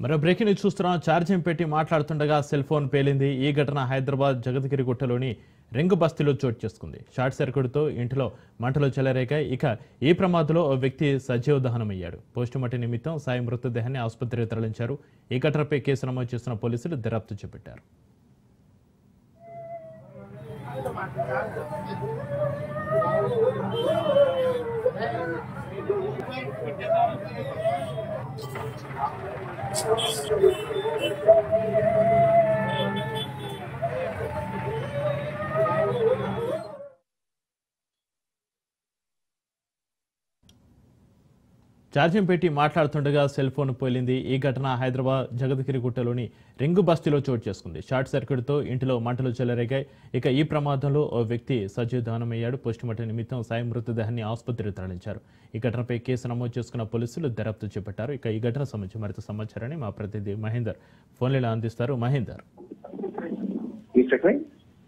మరో breaking news చూస్తున్నాం. Charging పెట్టి మాట్లాడుతుండగా సెల్ ఫోన్ పేలింది. ఈ ఘటన హైదరాబాద్ జగద్గిరిగుట్టలోని రింగు బస్తీలో చోటు చేసుకుంది. షార్ట్ సర్క్యూట్తో ఇంటిలో మంటలు చెలరేగాయి. ఇక ఈ ప్రమాదంలో ఓ వ్యక్తి సజీవ దహనమయ్యాడు. పోస్టుమార్టం నిమిత్తం సాయి మృతదేహాన్ని ఆసుపత్రికి తరలించారు. ఈ ఘటనపై కేసు నమోదు చేస్తున్న పోలీసులు దర్యాప్తు చేపట్టారు. ఛార్జింగ్ పెట్టి మాట్లాడుతుండగా సెల్ ఫోన్ పేలింది. ఈ ఘటన హైదరాబాద్ జగద్గిరిగుట్టలోని రింగు బస్తీలో చోటు చేసుకుంది. షార్ట్ సర్క్యూట్తో ఇంటిలో మంటలు చెలరేగాయి. ఇక ఈ ప్రమాదంలో ఓ వ్యక్తి సజీవ దహనమయ్యాడు. పోస్టుమార్టం నిమిత్తం సాయి మృతదేహాన్ని ఆసుపత్రికి తరలించారు. ఈ ఘటనపై కేసు నమోదు చేసుకున్న పోలీసులు దర్యాప్తు చేపట్టారు. ఇక ఈ ఘటన సంబంధించి మరింత సమాచారాన్ని మా ప్రతినిధి మహేందర్ ఫోన్లో అందిస్తారు. మహేందర్,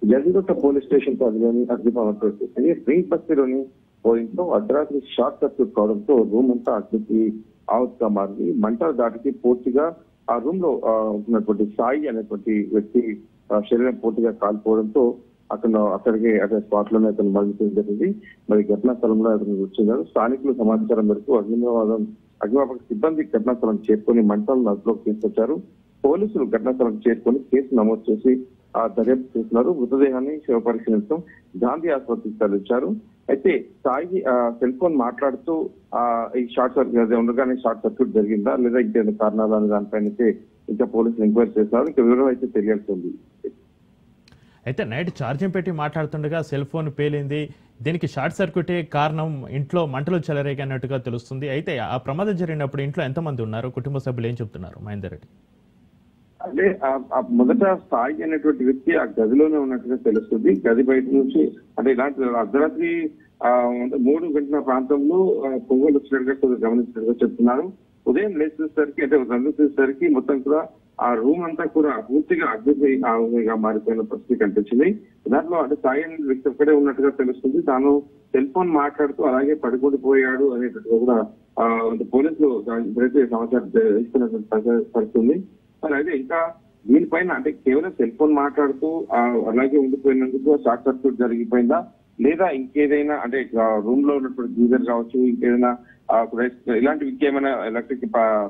జగద్గిరిగుట్ట పోలీస్ స్టేషన్ పరిధిలోని రింగ్ బస్తీలోని ఓ ఇంట్లో అర్ధరాత్రి షార్ట్ సర్క్యూట్ కావడంతో రూమ్ అంతా అగ్నికి ఆవత్గా మారింది. మంటల దాటికి పూర్తిగా ఆ రూమ్ లో ఉన్నటువంటి సాయి అనేటువంటి వ్యక్తి శరీరం పూర్తిగా కాలిపోవడంతో అక్కడికి స్పాట్ లోనే అతను మరణించడం జరిగింది. మరి ఘటనా స్థలంలో అతను వచ్చినారు. స్థానికులు సమాచారం మేరకు అగ్నిమాపక సిబ్బంది ఘటనా స్థలం చేరుకొని మంటలను అదుపులోకి తీసుకొచ్చారు. పోలీసులు ఘటనా స్థలం చేరుకొని కేసు నమోదు చేసి దర్యాప్తు చేస్తున్నారు. మృతదేహాన్ని శవ పరిశీలించడం గాంధీ ఆసుపత్రికి తరలించారు. అయితే సాయి సెల్ ఫోన్ మాట్లాడుతూ ఈ షార్ట్ సర్క్యూట్ ఉండగానే షార్ట్ సర్క్యూట్ జరిగిందా లేదా ఇంకేమైనా కారణాలు అనే దానిపైన ఇంకా పోలీసులు ఎంక్వైరీ చేస్తున్నారు. ఇంకా వివరం అయితే తెలియాల్సింది. అయితే నైట్ ఛార్జింగ్ పెట్టి మాట్లాడుతుండగా సెల్ ఫోన్ పేలింది. దీనికి షార్ట్ సర్క్యూటే కారణం, ఇంట్లో మంటలు చెలరేగినట్టుగా తెలుస్తుంది. అయితే ఆ ప్రమాదం జరిగినప్పుడు ఇంట్లో ఎంతమంది ఉన్నారు, కుటుంబ సభ్యులు ఏం చెప్తున్నారు? మహేందర్ రెడ్డి, అంటే మొదట సాయి అనేటువంటి వ్యక్తి ఆ గదిలోనే ఉన్నట్టుగా తెలుస్తుంది. గది బయట నుంచి అంటే ఇలాంటి అర్ధరాత్రి 3 గంటల ప్రాంతంలో పొంగలు వచ్చినట్టుగా గమనించినట్టుగా చెప్తున్నారు. ఉదయం లేచేసరికి అంటే గమనించేసరికి మొత్తం కూడా ఆ రూమ్ అంతా కూడా పూర్తిగా అగ్నిగా మారిపోయిన పరిస్థితి కనిపించింది. దాంట్లో అంటే సాయి అనే వ్యక్తి ఒక్కడే ఉన్నట్టుగా తెలుస్తుంది. తాను సెల్ ఫోన్ మాట్లాడుతూ అలాగే పడుకుండిపోయాడు అనేటట్టుగా కూడా పోలీసులు ఇప్పుడైతే సమాచారం ఇస్తున్నటువంటి పరిస్థితుంది. మరి అయితే ఇంకా దీనిపైన అంటే కేవలం సెల్ ఫోన్ మాట్లాడుతూ అలాగే ఉండిపోయినందుకు షార్ట్ సర్క్యూట్ జరిగిపోయిందా లేదా ఇంకేదైనా అంటే రూమ్ లో ఉన్నటువంటి గీజర్ కావచ్చు, ఇంకేదైనా ఇలాంటివి ఇంకేమైనా ఎలక్ట్రిక్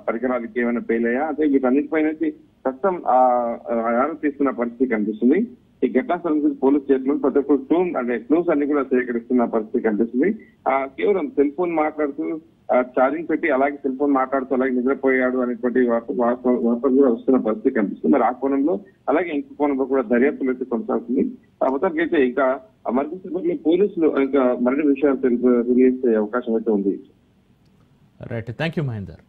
పరికరాలు ఇంకేమైనా పేలయ్యా అంటే వీటన్నిటిపైన ప్రస్తుతం ఆరా తీసుకున్న పరిస్థితి కనిపిస్తుంది. ఈ ఘటనా స్థలం గురించి పోలీసు చేతులు ప్రతి ఒక్క క్లూస్ అన్ని కూడా సేకరిస్తున్న పరిస్థితి కనిపిస్తుంది. కేవలం సెల్ ఫోన్ మాట్లాడుతూ ఛార్జింగ్ పెట్టి అలాగే సెల్ ఫోన్ మాట్లాడుతూ అలాగే నిద్రపోయాడు అనేటువంటి వార్తలు కూడా వస్తున్న పరిస్థితి కనిపిస్తుంది. మరి ఆ కోణంలో అలాగే ఇంకో కోణంలో కూడా దర్యాప్తులు అయితే కొనసాగుతుంది. మొత్తానికి అయితే ఇంకా మరికొంత పోలీసులు ఇంకా మరిన్ని విషయాలు తెలియజేసే అవకాశం అయితే ఉంది. Right, thank you Mahender.